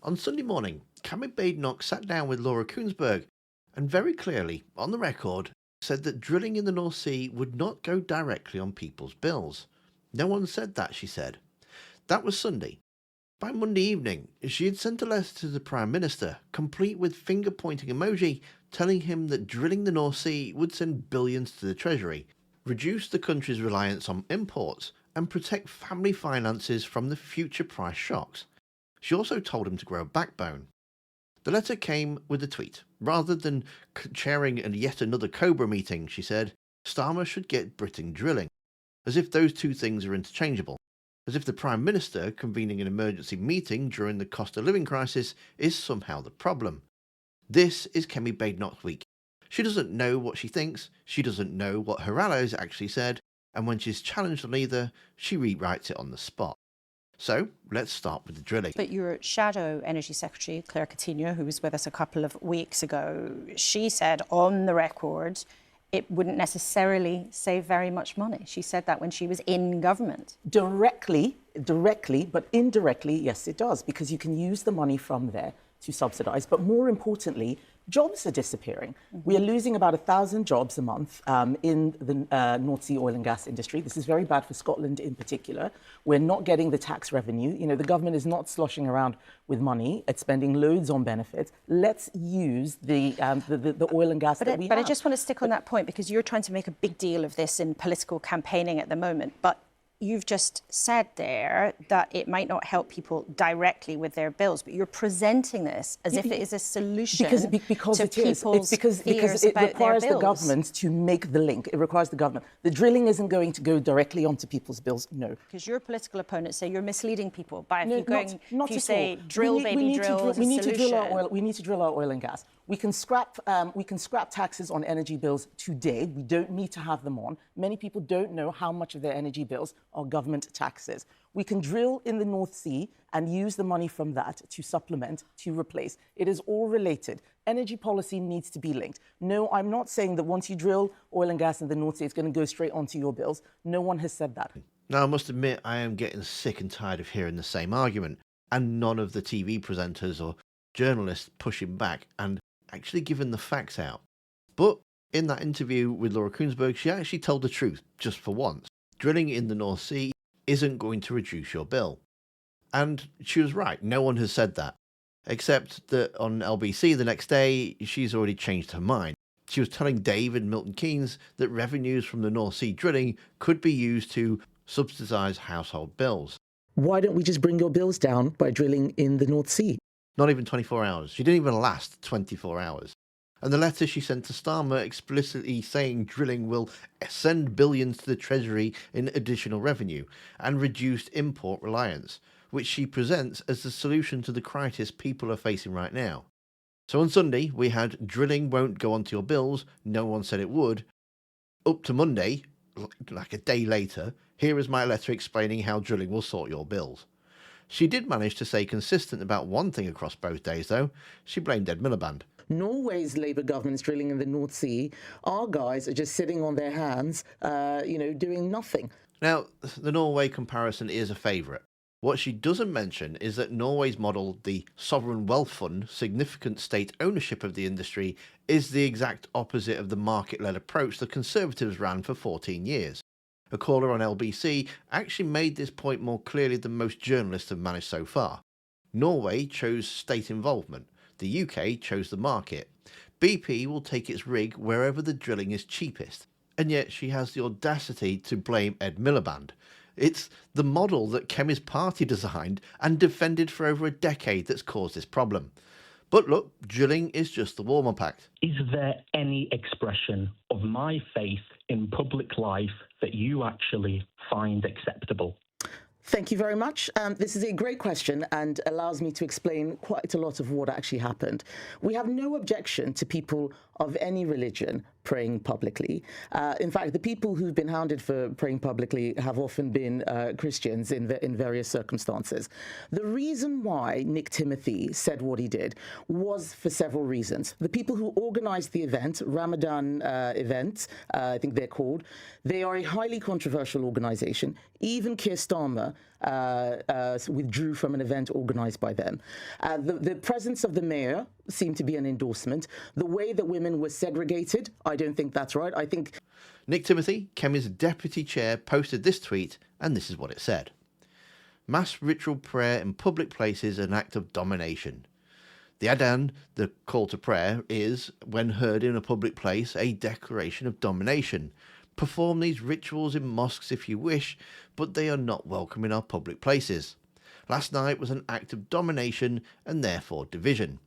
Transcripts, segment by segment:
On Sunday morning, Kemi Badenoch sat down with Laura Kuenssberg and very clearly, on the record, said that drilling in the North Sea would not go directly on people's bills. No one said that, she said. That was Sunday. By Monday evening, she had sent a letter to the Prime Minister, complete with finger-pointing emoji, telling him that drilling the North Sea would send billions to the Treasury, reduce the country's reliance on imports, and protect family finances from the future price shocks. She also told him to grow a backbone. The letter came with a tweet. Rather than chairing yet another Cobra meeting, she said, Starmer should get Britain drilling, as if those two things are interchangeable. As if the Prime Minister convening an emergency meeting during the cost of living crisis is somehow the problem. This is Kemi Badenoch's week. She doesn't know what she thinks, she doesn't know what her allies actually said, and when she's challenged on either, she rewrites it on the spot. So, let's start with the drilling. But your shadow Energy Secretary, Claire Coutinho, who was with us a couple of weeks ago, she said on the record it wouldn't necessarily save very much money. She said that when she was in government. Directly, but indirectly, yes, it does, because you can use the money from there to subsidise. But more importantly, jobs are disappearing. We are losing about 1,000 jobs a month in the North Sea oil and gas industry. This is very bad for Scotland in particular. We're not getting the tax revenue. You know, the government is not sloshing around with money. It's spending loads on benefits. Let's use the oil and gas that we have. But I just want to stick on that point, because you're trying to make a big deal of this in political campaigning at the moment. But you've just said there that it might not help people directly with their bills, but you're presenting this as if it is a solution because to it is. people's Because it requires the government to make the link. It requires the government. The drilling isn't going to go directly onto people's bills, no. Because your political opponents say you're misleading people by No, if you say drill, we baby, drill is a solution. We need to drill our oil and gas. We can scrap taxes on energy bills today. We don't need to have them on. Many people don't know how much of their energy bills are government taxes. We can drill in the North Sea and use the money from that to supplement, to replace. It is all related. Energy policy needs to be linked. No, I'm not saying that once you drill oil and gas in the North Sea, it's going to go straight onto your bills. No one has said that. Now, I must admit, I am getting sick and tired of hearing the same argument, and none of the TV presenters or journalists pushing back and actually giving the facts out. But in that interview with Laura Kuenssberg, she actually told the truth, just for once. Drilling in the North Sea isn't going to reduce your bill. And she was right, no one has said that. Except that on LBC the next day, she's already changed her mind. She was telling Dave and Milton Keynes that revenues from the North Sea drilling could be used to subsidise household bills. Why don't we just bring your bills down by drilling in the North Sea? Not even 24 hours. She didn't even last 24 hours. And the letter she sent to Starmer explicitly saying drilling will send billions to the Treasury in additional revenue and reduced import reliance, which she presents as the solution to the crisis people are facing right now. So on Sunday, we had drilling won't go onto your bills, no one said it would. Up to Monday, like a day later, here is my letter explaining how drilling will sort your bills. She did manage to stay consistent about one thing across both days, though. She blamed Ed Miliband. Norway's Labour government's drilling in the North Sea. Our guys are just sitting on their hands, doing nothing. Now, the Norway comparison is a favourite. What she doesn't mention is that Norway's model, the Sovereign Wealth Fund, significant state ownership of the industry, is the exact opposite of the market-led approach the Conservatives ran for 14 years. A caller on LBC actually made this point more clearly than most journalists have managed so far. Norway chose state involvement. The UK chose the market. BP will take its rig wherever the drilling is cheapest. And yet she has the audacity to blame Ed Miliband. It's the model that Kemi's party designed and defended for over a decade that's caused this problem. But look, drilling is just the warm-up act. Is there any expression of my faith in public life that you actually find acceptable? Thank you very much. This is a great question and allows me to explain quite a lot of what actually happened. We have no objection to people of any religion praying publicly. In fact, the people who've been hounded for praying publicly have often been Christians in various circumstances. The reason why Nick Timothy said what he did was for several reasons. The people who organized the event, Ramadan event, I think they're called, they are a highly controversial organization. Even Keir Starmer withdrew from an event organised by them. The presence of the mayor seemed to be an endorsement. The way that women were segregated, I don't think that's right. I think Nick Timothy, Kemi's deputy chair, posted this tweet, and this is what it said. Mass ritual prayer in public places an act of domination. The Adhan, the call to prayer, is, when heard in a public place, a declaration of domination. Perform these rituals in mosques if you wish, but they are not welcome in our public places. Last night was an act of domination and therefore division.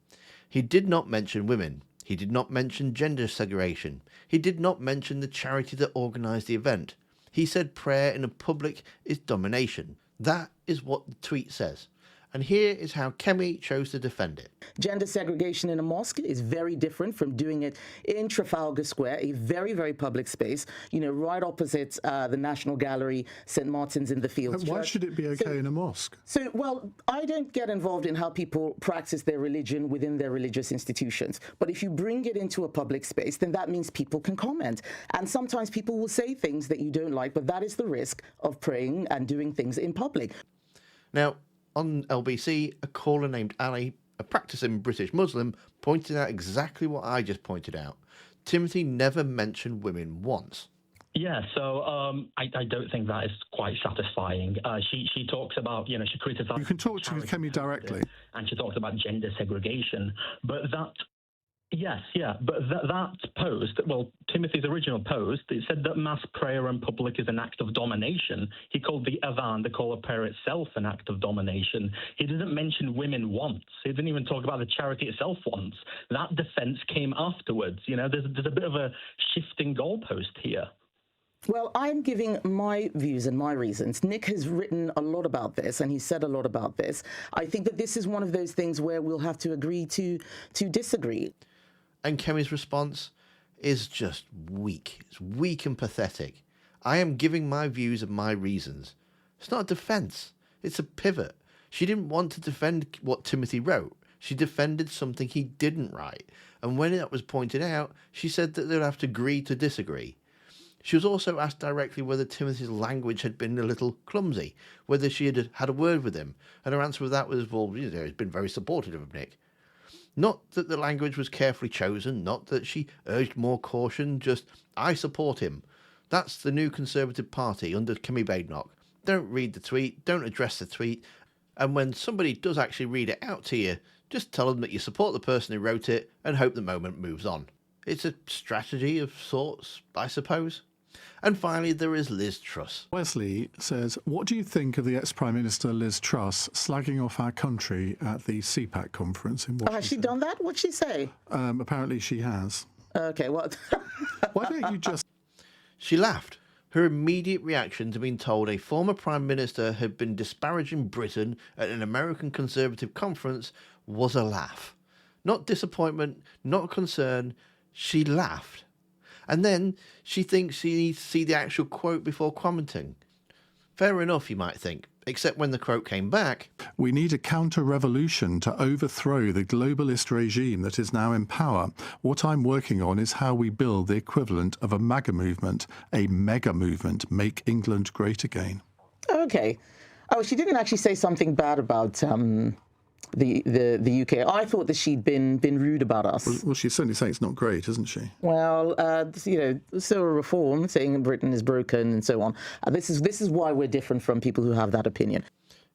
He did not mention women. He did not mention gender segregation. He did not mention the charity that organised the event. He said prayer in a public is domination. That is what the tweet says. And here is how Kemi chose to defend it. Gender segregation in a mosque is very different from doing it in Trafalgar Square, a very, very public space, right opposite the National Gallery, St. Martin's in the Fields. Why should it be okay in a mosque? Well, I don't get involved in how people practice their religion within their religious institutions. But if you bring it into a public space, then that means people can comment. And sometimes people will say things that you don't like, but that is the risk of praying and doing things in public. Now, on LBC, a caller named Ali, a practicing British Muslim, pointed out exactly what I just pointed out. Timothy never mentioned women once. Yeah, so I don't think that is quite satisfying. She talks about, she criticizes... You can talk to Kemi directly. And she talks about gender segregation, but that... Yes, yeah, but that post, well, Timothy's original post, it said that mass prayer in public is an act of domination. He called the Adhan, the call of prayer itself, an act of domination. He didn't mention women once. He didn't even talk about the charity itself once. That defense came afterwards. There's a bit of a shifting goalpost here. Well, I'm giving my views and my reasons. Nick has written a lot about this, and he said a lot about this. I think that this is one of those things where we'll have to agree to disagree. And Kemi's response is just weak. It's weak and pathetic. I am giving my views and my reasons. It's not a defence. It's a pivot. She didn't want to defend what Timothy wrote. She defended something he didn't write. And when that was pointed out, she said that they'd have to agree to disagree. She was also asked directly whether Timothy's language had been a little clumsy, whether she had had a word with him. And her answer to that was, well, he's been very supportive of Nick. Not that the language was carefully chosen, not that she urged more caution, just, I support him. That's the new Conservative Party under Kemi Badenoch. Don't read the tweet, don't address the tweet, and when somebody does actually read it out to you, just tell them that you support the person who wrote it and hope the moment moves on. It's a strategy of sorts, I suppose. And finally, there is Liz Truss. Wesley says, what do you think of the ex-Prime Minister Liz Truss slagging off our country at the CPAC conference in Washington? Has she done that? What'd she say? Apparently she has. Okay, well... Why don't you just... She laughed. Her immediate reaction to being told a former Prime Minister had been disparaging Britain at an American Conservative conference was a laugh. Not disappointment, not concern. She laughed. And then she thinks she needs to see the actual quote before commenting. Fair enough, you might think, except when the quote came back. We need a counter-revolution to overthrow the globalist regime that is now in power. What I'm working on is how we build the equivalent of a MAGA movement, a mega movement, Make England Great Again. Okay. Oh, she didn't actually say something bad about the UK. I thought that she'd been rude about us. Well, she's certainly saying it's not great, isn't she? Well, so a reform, saying Britain is broken and so on. This is why we're different from people who have that opinion.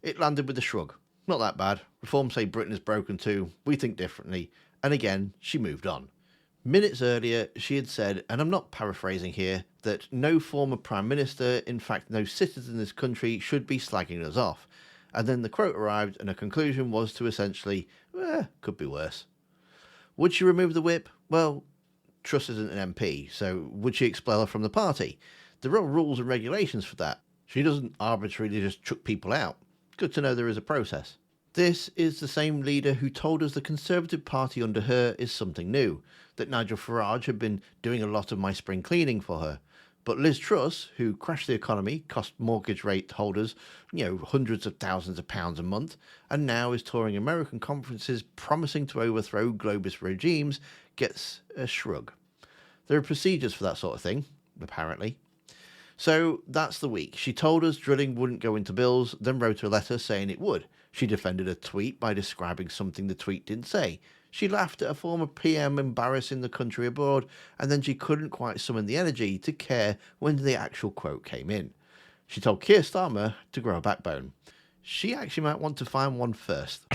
It landed with a shrug. Not that bad. Reform say Britain is broken too. We think differently. And again, she moved on. Minutes earlier, she had said, and I'm not paraphrasing here, that no former Prime Minister, in fact no citizen in this country, should be slagging us off. And then the quote arrived, and her conclusion was to essentially, could be worse. Would she remove the whip? Well, Truss isn't an MP, so would she expel her from the party? There are rules and regulations for that. She doesn't arbitrarily just chuck people out. Good to know there is a process. This is the same leader who told us the Conservative Party under her is something new, that Nigel Farage had been doing a lot of my spring cleaning for her. But Liz Truss, who crashed the economy, cost mortgage rate holders, hundreds of thousands of pounds a month, and now is touring American conferences promising to overthrow globalist regimes, gets a shrug. There are procedures for that sort of thing, apparently. So that's the week. She told us drilling wouldn't go into bills, then wrote a letter saying it would. She defended a tweet by describing something the tweet didn't say. She laughed at a former PM embarrassing the country abroad, and then she couldn't quite summon the energy to care when the actual quote came in. She told Keir Starmer to grow a backbone. She actually might want to find one first.